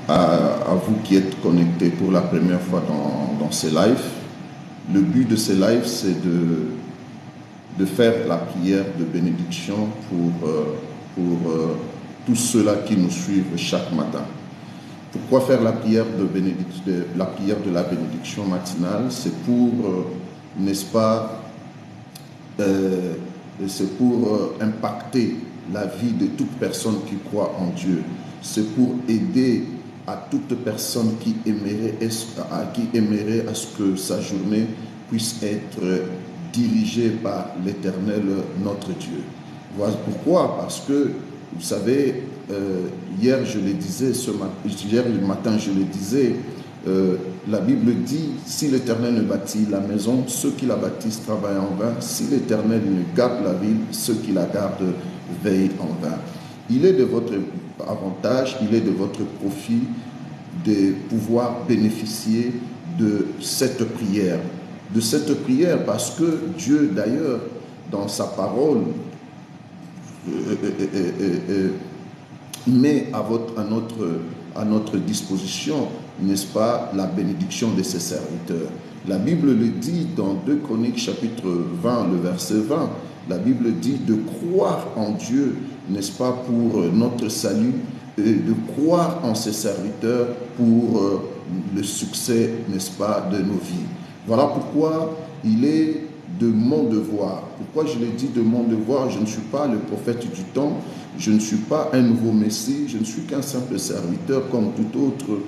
à vous qui êtes connectés pour la première fois dans ces lives. Le but de ces lives, c'est de faire la prière de bénédiction pour tous ceux-là qui nous suivent chaque matin. Pourquoi faire la prière de la bénédiction matinale? C'est pour, n'est-ce pas, c'est pour impacter la vie de toute personne qui croit en Dieu. C'est pour aider à toute personne qui aimerait à ce que sa journée puisse être dirigée par l'Éternel, notre Dieu. Voilà pourquoi, parce que, vous savez, hier le matin je le disais, la Bible dit, si l'Éternel ne bâtit la maison, ceux qui la bâtissent travaillent en vain. Si l'Éternel ne garde la ville, ceux qui la gardent veillent en vain. Il est de votre avantage, il est de votre profit de pouvoir bénéficier de cette prière. De cette prière parce que Dieu, d'ailleurs, dans sa parole, met à notre disposition, n'est-ce pas, la bénédiction de ses serviteurs. La Bible le dit dans 2 Chroniques chapitre 20, le verset 20. La Bible dit de croire en Dieu, n'est-ce pas, pour notre salut, et de croire en ses serviteurs pour le succès, n'est-ce pas, de nos vies. Voilà pourquoi il est de mon devoir. Pourquoi je l'ai dit de mon devoir? Je ne suis pas le prophète du temps, je ne suis pas un nouveau Messie, je ne suis qu'un simple serviteur comme tout autre,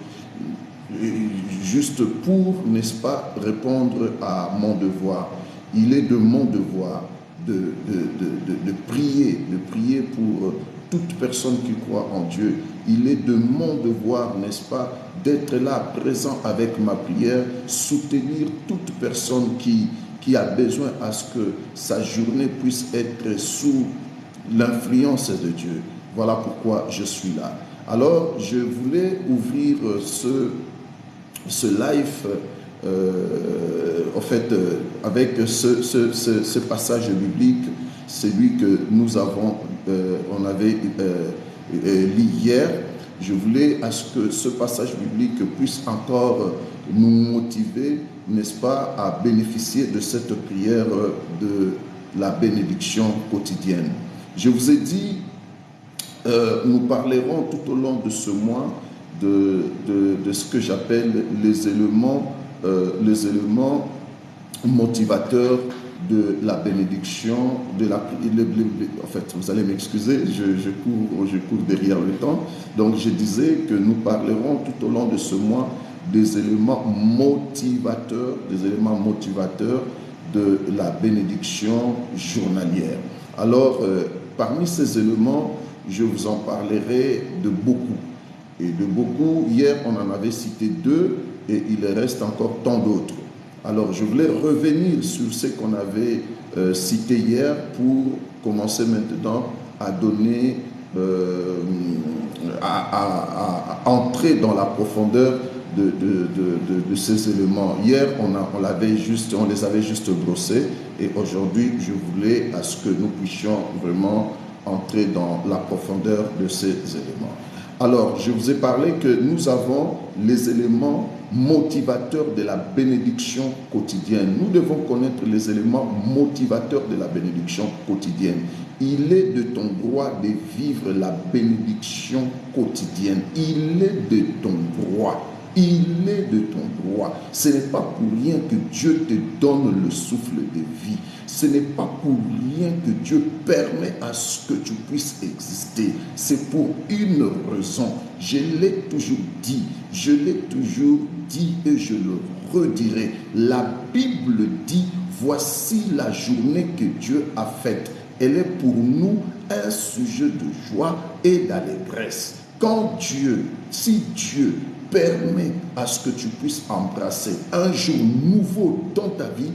juste pour, n'est-ce pas, répondre à mon devoir. Il est de mon devoir de prier pour toute personne qui croit en Dieu. Il est de mon devoir, n'est-ce pas, d'être là, présent avec ma prière, soutenir toute personne qui a besoin à ce que sa journée puisse être sous l'influence de Dieu. Voilà pourquoi je suis là. Alors, je voulais ouvrir ce live, avec ce passage biblique, celui que nous avons, on avait lu hier. Je voulais à ce que ce passage biblique puisse encore nous motiver, n'est-ce pas, à bénéficier de cette prière de la bénédiction quotidienne. Je vous ai dit, nous parlerons tout au long de ce mois de ce que j'appelle les éléments motivateurs de la bénédiction, en fait, vous allez m'excuser, je cours derrière le temps. Donc, je disais que nous parlerons tout au long de ce mois des éléments motivateurs de la bénédiction journalière. Alors, parmi ces éléments, je vous en parlerai de beaucoup. Et de beaucoup, hier, on en avait cité 2 et il reste encore tant d'autres. Alors, je voulais revenir sur ce qu'on avait cité hier pour commencer maintenant à donner, à entrer dans la profondeur de ces éléments. Hier, on les avait juste brossés et aujourd'hui, je voulais à ce que nous puissions vraiment entrer dans la profondeur de ces éléments. Alors, je vous ai parlé que nous avons les éléments motivateurs de la bénédiction quotidienne. Nous devons connaître les éléments motivateurs de la bénédiction quotidienne. Il est de ton droit de vivre la bénédiction quotidienne. Il est de ton droit. Il est de ton droit. Ce n'est pas pour rien que Dieu te donne le souffle de vie. Ce n'est pas pour rien que Dieu permet à ce que tu puisses exister. C'est pour une raison. Je l'ai toujours dit et je le redirai. La Bible dit, voici la journée que Dieu a faite. Elle est pour nous un sujet de joie et d'allégresse. Si Dieu permet à ce que tu puisses embrasser un jour nouveau dans ta vie,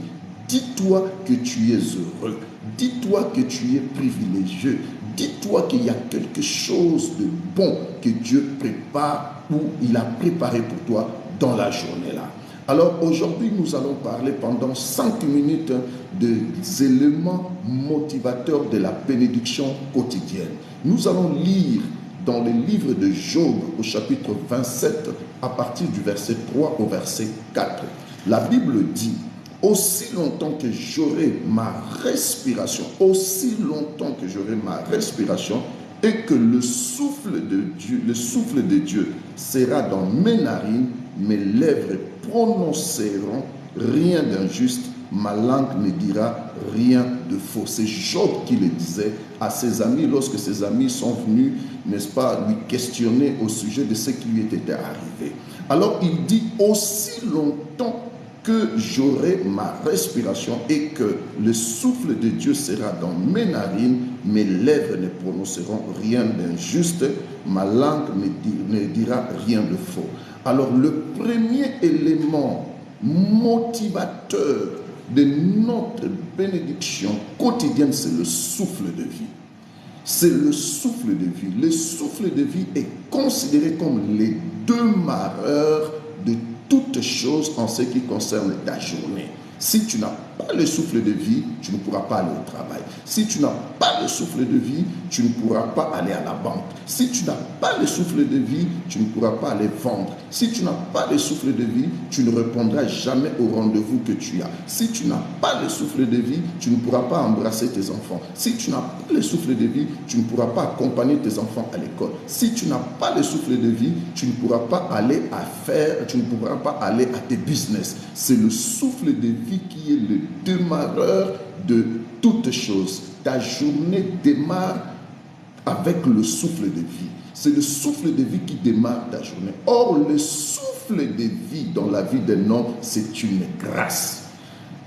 dis-toi que tu es heureux, dis-toi que tu es privilégié, dis-toi qu'il y a quelque chose de bon que Dieu prépare ou il a préparé pour toi dans la journée là. Alors aujourd'hui, nous allons parler pendant 5 minutes des éléments motivateurs de la bénédiction quotidienne. Nous allons lire dans le livre de Job au chapitre 27 à partir du verset 3 au verset 4. La Bible dit: aussi longtemps que j'aurai ma respiration, aussi longtemps que j'aurai ma respiration, et que le souffle de Dieu sera dans mes narines, mes lèvres prononceront rien d'injuste, ma langue ne dira rien de faux. C'est Job qui le disait à ses amis lorsque ses amis sont venus, n'est-ce pas, lui questionner au sujet de ce qui lui était arrivé. Alors il dit: aussi longtemps que j'aurai ma respiration et que le souffle de Dieu sera dans mes narines, mes lèvres ne prononceront rien d'injuste, ma langue ne dira rien de faux. Alors le premier élément motivateur de notre bénédiction quotidienne, c'est le souffle de vie. C'est le souffle de vie. Le souffle de vie est considéré comme les démarreurs de toutes choses en ce qui concerne ta journée. Si tu n'as pas le souffle de vie, tu ne pourras pas aller au travail. Si tu n'as pas le souffle de vie, tu ne pourras pas aller à la banque. Si tu n'as pas le souffle de vie, tu ne pourras pas aller vendre. Si tu n'as pas le souffle de vie, tu ne répondras jamais au rendez-vous que tu as. Si tu n'as pas le souffle de vie, tu ne pourras pas embrasser tes enfants. Si tu n'as pas le souffle de vie, tu ne pourras pas accompagner tes enfants à l'école. Si tu n'as pas le souffle de vie, tu ne pourras pas aller tu ne pourras pas aller à tes business. C'est le souffle de vie qui est le démarreur de toutes choses. Ta journée démarre avec le souffle de vie. C'est le souffle de vie qui démarre ta journée. Or, le souffle de vie dans la vie d'un homme, c'est une grâce.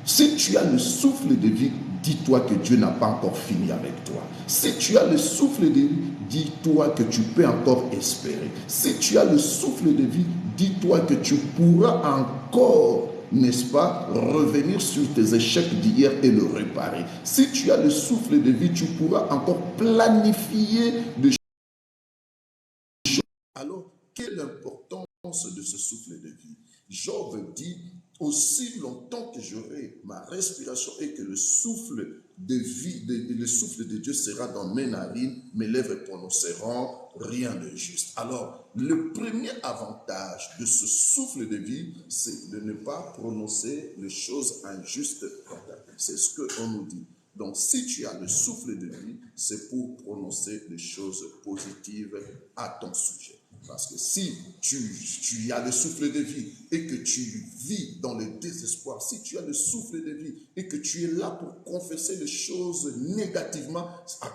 Si tu as le souffle de vie, dis-toi que Dieu n'a pas encore fini avec toi. Si tu as le souffle de vie, dis-toi que tu peux encore espérer. Si tu as le souffle de vie, dis-toi que tu pourras encore, n'est-ce pas, revenir sur tes échecs d'hier et le réparer. Si tu as le souffle de vie, tu pourras encore planifier des choses. Alors, quelle est l'importance de ce souffle de vie? Job dit: aussi longtemps que j'aurai ma respiration et que le souffle de vie, le souffle de Dieu sera dans mes narines, mes lèvres prononceront rien de juste. Alors, le premier avantage de ce souffle de vie, c'est de ne pas prononcer les choses injustes dans ta vie. C'est ce qu'on nous dit. Donc, si tu as le souffle de vie, c'est pour prononcer des choses positives à ton sujet. Parce que si tu as le souffle de vie et que tu vis dans le désespoir, si tu as le souffle de vie et que tu es là pour confesser les choses négativement,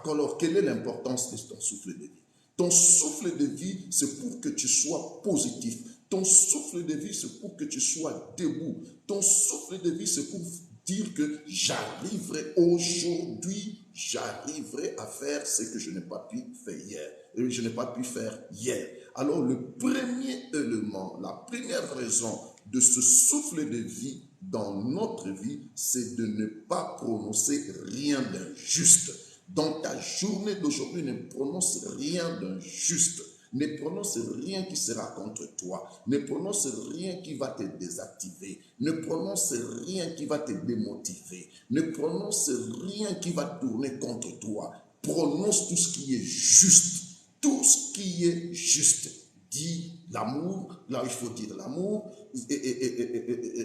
alors quelle est l'importance de ton souffle de vie? Ton souffle de vie, c'est pour que tu sois positif. Ton souffle de vie, c'est pour que tu sois debout. Ton souffle de vie, c'est pour dire que j'arriverai aujourd'hui, j'arriverai à faire ce que je n'ai pas pu faire hier. Et je n'ai pas pu faire hier. Alors le premier élément, la première raison de ce souffle de vie dans notre vie, c'est de ne pas prononcer rien d'injuste. Dans ta journée d'aujourd'hui, ne prononce rien d'injuste. Ne prononce rien qui sera contre toi. Ne prononce rien qui va te désactiver. Ne prononce rien qui va te démotiver. Ne prononce rien qui va tourner contre toi. Prononce tout ce qui est juste. Tout ce qui est juste. Dis l'amour, là il faut dire l'amour.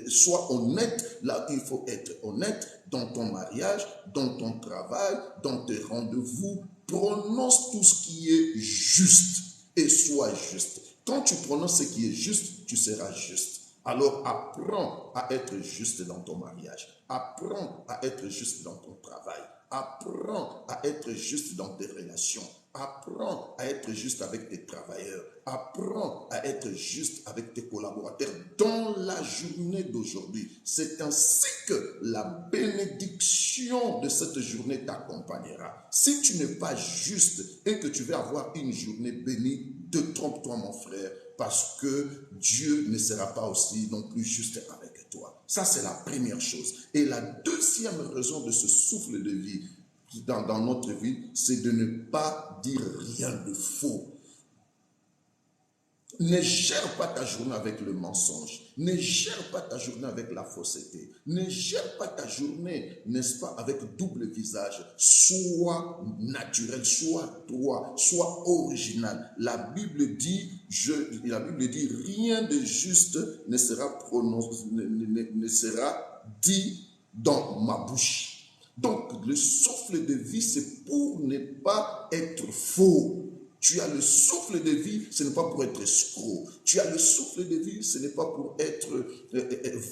Sois honnête, là il faut être honnête dans ton mariage, dans ton travail, dans tes rendez-vous. Prononce tout ce qui est juste. Et sois juste. Quand tu prononces ce qui est juste, tu seras juste. Alors apprends à être juste dans ton mariage. Apprends à être juste dans ton travail. Apprends à être juste dans tes relations. Apprends à être juste avec tes travailleurs. Apprends à être juste avec tes collaborateurs dans la journée d'aujourd'hui. C'est ainsi que la bénédiction de cette journée t'accompagnera. Si tu n'es pas juste et que tu veux avoir une journée bénie, détrompe-toi mon frère, parce que Dieu ne sera pas aussi non plus juste avec toi. Ça, c'est la première chose. Et la deuxième raison de ce souffle de vie dans notre vie, c'est de ne pas dire rien de faux. Ne gère pas ta journée avec le mensonge. Ne gère pas ta journée avec la fausseté. Ne gère pas ta journée, n'est-ce pas, avec double visage. Sois naturel, sois toi, sois original. La Bible dit, rien de juste ne sera prononcé, ne sera dit dans ma bouche. Donc, le souffle de vie, c'est pour ne pas être faux. Tu as le souffle de vie, ce n'est pas pour être escroc. Tu as le souffle de vie, ce n'est pas pour être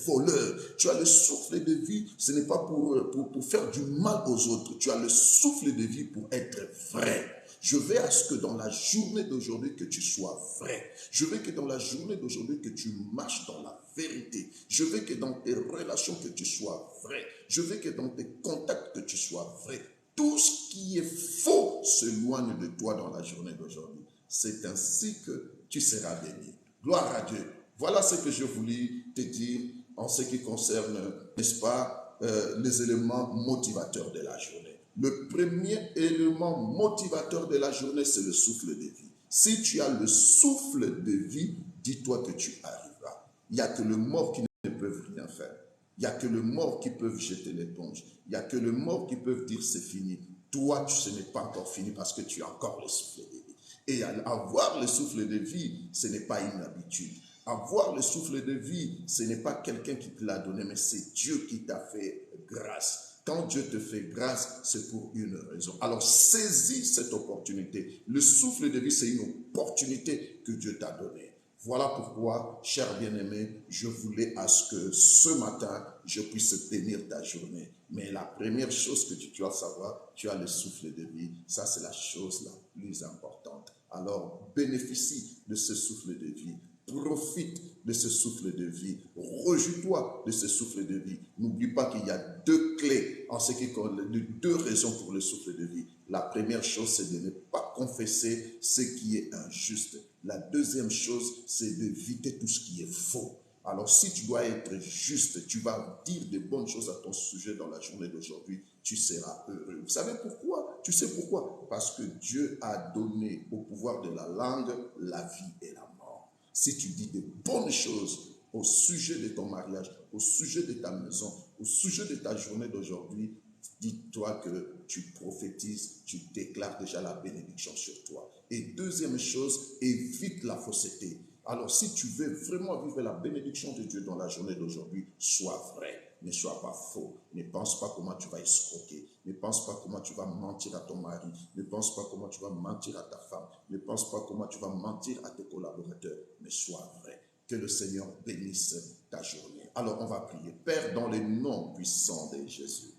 voleur. Tu as le souffle de vie, ce n'est pas pour faire du mal aux autres. Tu as le souffle de vie pour être vrai. Je veux à ce que dans la journée d'aujourd'hui, que tu sois vrai. Je veux que dans la journée d'aujourd'hui, que tu marches dans la vérité. Je veux que dans tes relations, que tu sois vrai. Je veux que dans tes contacts, que tu sois vrai. Tout ce qui est faux s'éloigne de toi dans la journée d'aujourd'hui. C'est ainsi que tu seras béni. Gloire à Dieu. Voilà ce que je voulais te dire en ce qui concerne, n'est-ce pas, les éléments motivateurs de la journée. Le premier élément motivateur de la journée, c'est le souffle de vie. Si tu as le souffle de vie, dis-toi que tu arriveras. Il n'y a que le mort qui ne peut rien faire. Il n'y a que le mort qui peut jeter l'éponge. Il n'y a que le mort qui peut dire c'est fini. Toi, ce n'est pas encore fini parce que tu as encore le souffle de vie. Et avoir le souffle de vie, ce n'est pas une habitude. Avoir le souffle de vie, ce n'est pas quelqu'un qui te l'a donné, mais c'est Dieu qui t'a fait grâce. Quand Dieu te fait grâce, c'est pour une raison. Alors saisis cette opportunité. Le souffle de vie, c'est une opportunité que Dieu t'a donnée. Voilà pourquoi, cher bien-aimé, je voulais à ce que ce matin, je puisse tenir ta journée. Mais la première chose que tu dois savoir, tu as le souffle de vie. Ça, c'est la chose la plus importante. Alors, bénéficie de ce souffle de vie. Profite de ce souffle de vie. Rejouis-toi de ce souffle de vie. N'oublie pas qu'il y a deux clés en ce qui concerne, deux raisons pour le souffle de vie. La première chose, c'est de ne pas confesser ce qui est injuste. La deuxième chose, c'est d'éviter tout ce qui est faux. Alors, si tu dois être juste, tu vas dire de bonnes choses à ton sujet dans la journée d'aujourd'hui, tu seras heureux. Vous savez pourquoi? Tu sais pourquoi? Parce que Dieu a donné au pouvoir de la langue la vie et la mort. Si tu dis de bonnes choses au sujet de ton mariage, au sujet de ta maison, au sujet de ta journée d'aujourd'hui, dis-toi que tu prophétises, tu déclares déjà la bénédiction sur toi. Et deuxième chose, évite la fausseté. Alors si tu veux vraiment vivre la bénédiction de Dieu dans la journée d'aujourd'hui, sois vrai, ne sois pas faux. Ne pense pas comment tu vas escroquer. Ne pense pas comment tu vas mentir à ton mari. Ne pense pas comment tu vas mentir à ta femme. Ne pense pas comment tu vas mentir à tes collaborateurs. Mais sois vrai. Que le Seigneur bénisse ta journée. Alors on va prier. Père, dans le nom puissant de Jésus,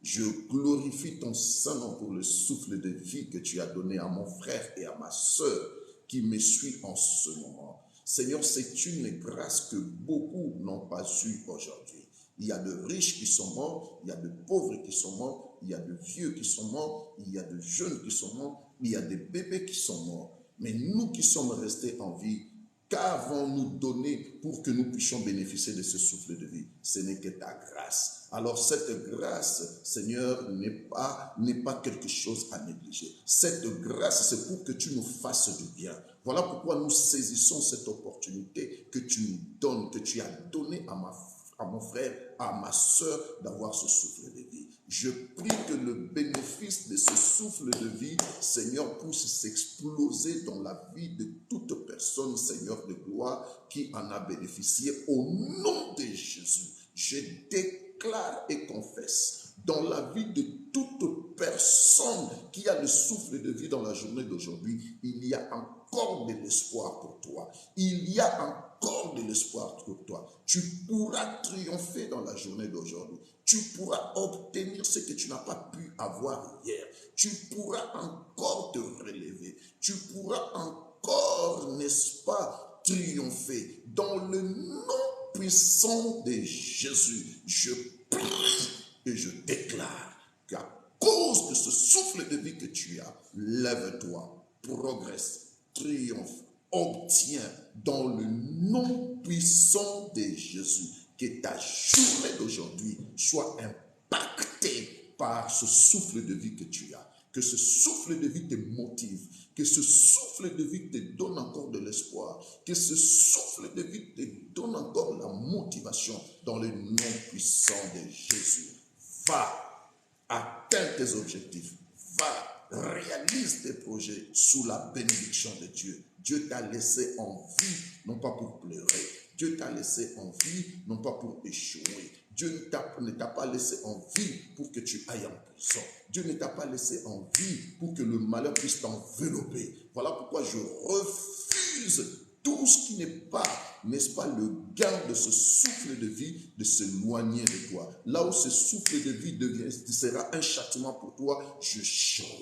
je glorifie ton Saint-Nom pour le souffle de vie que tu as donné à mon frère et à ma sœur qui me suit en ce moment. Seigneur, c'est une grâce que beaucoup n'ont pas eue aujourd'hui. Il y a de riches qui sont morts, il y a de pauvres qui sont morts, il y a de vieux qui sont morts, il y a de jeunes qui sont morts, il y a des bébés qui sont morts. Mais nous qui sommes restés en vie, qu'avons-nous donné pour que nous puissions bénéficier de ce souffle de vie? Ce n'est que ta grâce. Alors cette grâce, Seigneur, n'est pas quelque chose à négliger. Cette grâce, c'est pour que tu nous fasses du bien. Voilà pourquoi nous saisissons cette opportunité que tu nous donnes, que tu as donnée à mon frère, à ma soeur, d'avoir ce souffle de vie. Je prie que le bénéfice de ce souffle de vie, Seigneur, puisse s'exploser dans la vie de toute personne, Seigneur de gloire, qui en a bénéficié. Au nom de Jésus, je déclare et confesse dans la vie de toute personne qui a le souffle de vie dans la journée d'aujourd'hui, il y a encore de l'espoir pour toi. Il y a encore de l'espoir pour toi. Tu pourras triompher dans la journée d'aujourd'hui. Tu pourras obtenir ce que tu n'as pas pu avoir hier. Tu pourras encore te relever. Tu pourras encore, n'est-ce pas, triompher. Dans le nom puissant de Jésus, je prie et je déclare qu'à cause de ce souffle de vie que tu as, lève-toi, progresse, triomphe, obtiens dans le nom puissant de Jésus que ta journée d'aujourd'hui soit impactée par ce souffle de vie que tu as. Que ce souffle de vie te motive, que ce souffle de vie te donne encore de l'espoir. Que ce souffle de vie te donne encore la motivation dans le nom puissant de Jésus. Va, atteins tes objectifs. Va, réalise tes projets sous la bénédiction de Dieu. Dieu t'a laissé en vie, non pas pour pleurer. Dieu t'a laissé en vie, non pas pour échouer. Dieu ne t'a pas laissé en vie pour que tu ailles en prison. Dieu ne t'a pas laissé en vie pour que le malheur puisse t'envelopper. Voilà pourquoi je refuse tout ce qui n'est pas, n'est-ce pas, le gain de ce souffle de vie, de s'éloigner de toi. Là où ce souffle de vie sera un châtiment pour toi, je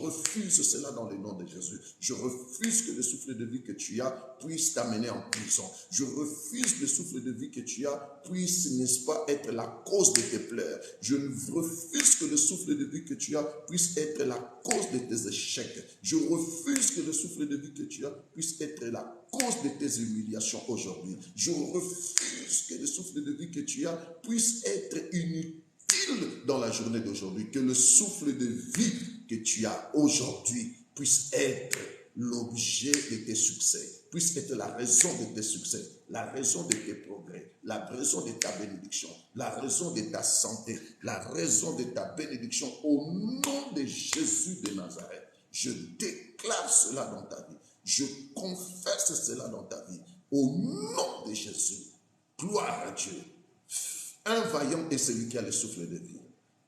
refuse cela dans le nom de Jésus. Je refuse que le souffle de vie que tu as puisse t'amener en prison. Je refuse que le souffle de vie que tu as puisse, n'est-ce pas, être la cause de tes pleurs. Je refuse que le souffle de vie que tu as puisse être la cause de tes échecs. Je refuse que le souffle de vie que tu as puisse être la cause de tes humiliations aujourd'hui. Je refuse que le souffle de vie que tu as puisse être inutile dans la journée d'aujourd'hui. Que le souffle de vie que tu as aujourd'hui puisse être l'objet de tes succès, puisse être la raison de tes succès, la raison de tes progrès, la raison de ta bénédiction, la raison de ta santé, la raison de ta bénédiction au nom de Jésus de Nazareth. Je déclare cela dans ta vie. Je confesse cela dans ta vie. Au nom de Jésus. Gloire à Dieu. Un vaillant est celui qui a le souffle de vie.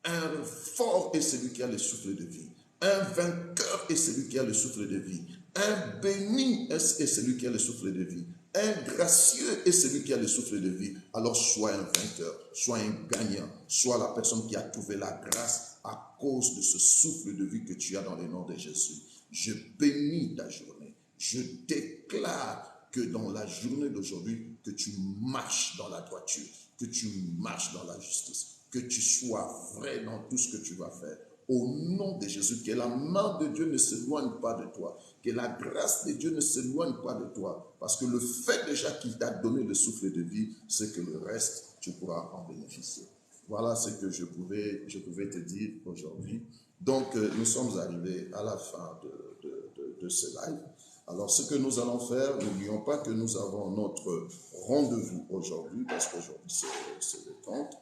Un fort est celui qui a le souffle de vie. Un vainqueur est celui qui a le souffle de vie. Un béni est celui qui a le souffle de vie. Un gracieux est celui qui a le souffle de vie. Alors sois un vainqueur, sois un gagnant, sois la personne qui a trouvé la grâce à cause de ce souffle de vie que tu as dans le nom de Jésus. Je bénis ta journée. Je déclare que dans la journée d'aujourd'hui, que tu marches dans la droiture, que tu marches dans la justice, que tu sois vrai dans tout ce que tu vas faire. Au nom de Jésus, que la main de Dieu ne s'éloigne pas de toi, que la grâce de Dieu ne s'éloigne pas de toi, parce que le fait déjà qu'il t'a donné le souffle de vie, c'est que le reste, tu pourras en bénéficier. Voilà ce que je pouvais te dire aujourd'hui. Donc, nous sommes arrivés à la fin de ce live. Alors, ce que nous allons faire, n'oublions pas que nous avons notre rendez-vous aujourd'hui, parce qu'aujourd'hui, c'est le 30.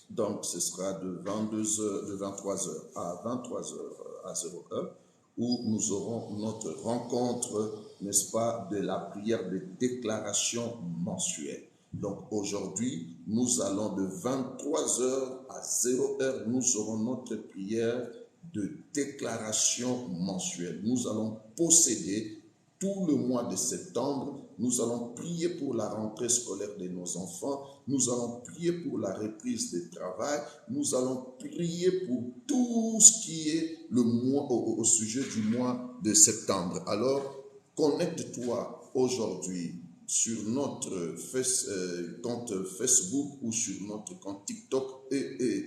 Donc, ce sera de 23h à 23h à 0h, où nous aurons notre rencontre, n'est-ce pas, de la prière de déclaration mensuelle. Donc, aujourd'hui, nous allons de 23h à 0h, nous aurons notre prière de déclaration mensuelle. Nous allons posséder tout le mois de septembre. Nous allons prier pour la rentrée scolaire de nos enfants. Nous allons prier pour la reprise du travail. Nous allons prier pour tout ce qui est le mois, au sujet du mois de septembre. Alors, connecte-toi aujourd'hui sur notre compte Facebook ou sur notre compte TikTok EERDI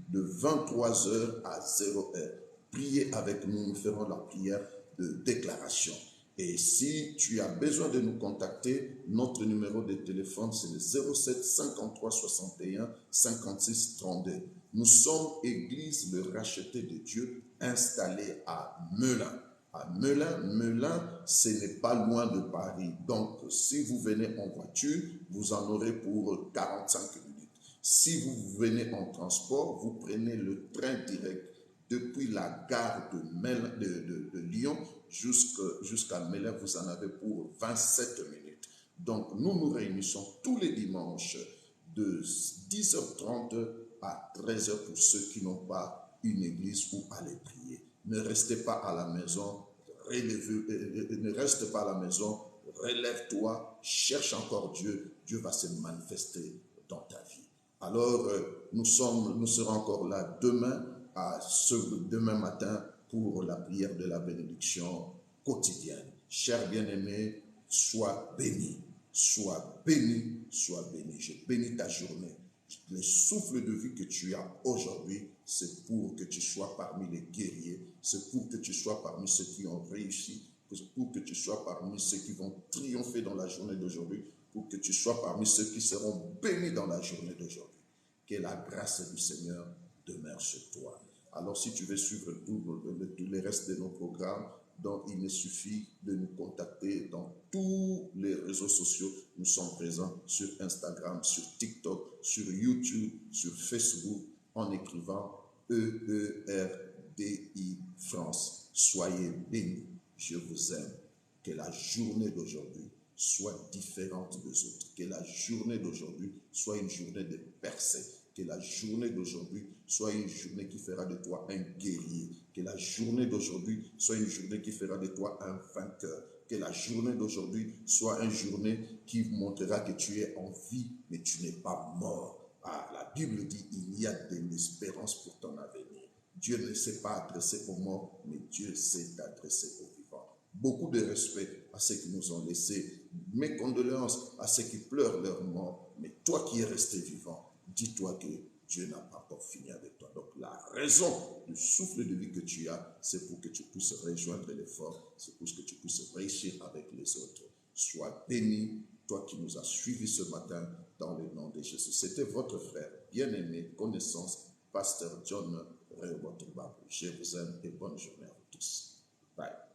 de 23h à 0h. Priez avec nous, nous ferons la prière de déclaration. Et si tu as besoin de nous contacter, notre numéro de téléphone, c'est le 07 53 61 56 32. Nous sommes Église le racheté de Dieu, installée à Melun. À Melun, ce n'est pas loin de Paris. Donc, si vous venez en voiture, vous en aurez pour 45 minutes. Si vous venez en transport, vous prenez le train direct depuis la gare de Lyon jusqu'à Melun, vous en avez pour 27 minutes. Donc, nous nous réunissons tous les dimanches de 10h30 à 13h pour ceux qui n'ont pas une église où aller prier. Ne restez pas à la maison, ne reste pas à la maison, relève-toi, cherche encore Dieu, Dieu va se manifester dans ta vie. Alors, nous serons encore là demain matin pour la prière de la bénédiction quotidienne. Cher bien-aimé, sois béni, sois béni, sois béni. Je bénis ta journée. Le souffle de vie que tu as aujourd'hui, c'est pour que tu sois parmi les guerriers, c'est pour que tu sois parmi ceux qui ont réussi, pour que tu sois parmi ceux qui vont triompher dans la journée d'aujourd'hui, pour que tu sois parmi ceux qui seront bénis dans la journée d'aujourd'hui. Que la grâce du Seigneur demeure sur toi. Alors, si tu veux suivre tous les restes de nos programmes, Donc, il me suffit de nous contacter dans tous les réseaux sociaux. Nous sommes présents sur Instagram, sur TikTok, sur YouTube, sur Facebook, en écrivant EERDI France. Soyez bénis. Je vous aime. Que la journée d'aujourd'hui soit différente des autres. Que la journée d'aujourd'hui soit une journée de percée. Que la journée d'aujourd'hui soit une journée qui fera de toi un guerrier. Que la journée d'aujourd'hui soit une journée qui fera de toi un vainqueur. Que la journée d'aujourd'hui soit une journée qui montrera que tu es en vie, mais tu n'es pas mort. Ah, la Bible dit il y a de l'espérance pour ton avenir. Dieu ne s'est pas adressé aux morts, mais Dieu s'est adressé aux vivants. Beaucoup de respect à ceux qui nous ont laissés. Mes condoléances à ceux qui pleurent leur mort. Mais toi qui es resté vivant, dis-toi que Dieu n'a pas encore fini avec toi. Donc la raison du souffle de vie que tu as, c'est pour que tu puisses rejoindre l'effort, c'est pour que tu puisses réussir avec les autres. Sois béni, toi qui nous as suivis ce matin, dans le nom de Jésus. C'était votre frère bien-aimé, connaissance, Pasteur John Rehoboth. Je vous aime et bonne journée à vous tous. Bye.